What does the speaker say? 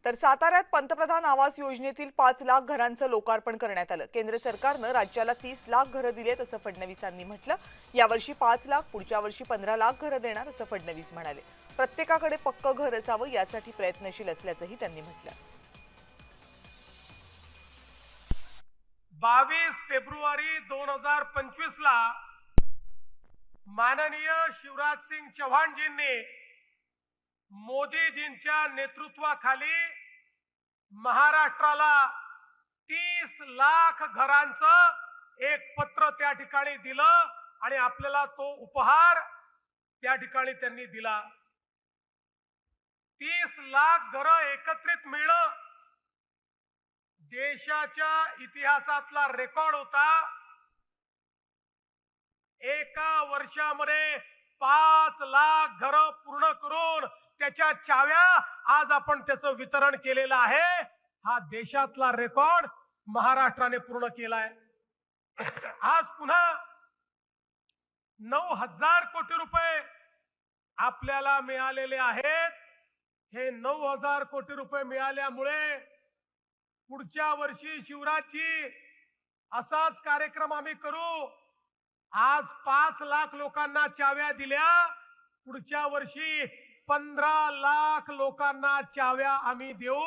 तर साताऱ्यात पंतप्रधान आवास योजनेतील 5 लाख घरांचं लोकार्पण करण्यात आलं। केंद्र सरकारनं राज्याला 30 लाख घरं दिलेत असं फडणवीसांनी म्हटलं। यावर्षी 5 लाख, पुढच्या वर्षी 15 लाख घरं देणार असं फडणवीस म्हणाले। प्रत्येकाकडे पक्कं घर असावं यासाठी प्रयत्नशील असल्याचंही त्यांनी म्हटलं। 22 फेब्रुवारी 2025 ला माननीय शिवराज सिंग चौहानजींनी मोदीजींच्या नेतृत्वाखाली महाराष्ट्राला 30 लाख घरांचं एक पत्र त्या ठिकाणी दिलं आणि आपल्याला तो उपहार त्या ठिकाणी त्यांनी दिला। 30 लाख घरं एकत्रित मिळणं देशाच्या इतिहासातला रेकॉर्ड होता। एका वर्षामध्ये 5 लाख घरं पूर्ण करून त्याच्या चाव्या आज आपण त्याचं वितरण केलेलं आहे। हा देशातला रेकॉर्ड महाराष्ट्राने पूर्ण केलाय। आज पुन्हा 9,000 कोटी रुपये आपल्याला मिळालेले आहेत। हे 9,000 कोटी रुपये मिळाल्यामुळे पुढच्या वर्षी शिवराजची असाच कार्यक्रम आम्ही करू। आज 5 लाख लोकांना चाव्या दिल्या, पुढच्या वर्षी 15 लाख लोकांना चाव्या आम्ही देऊ।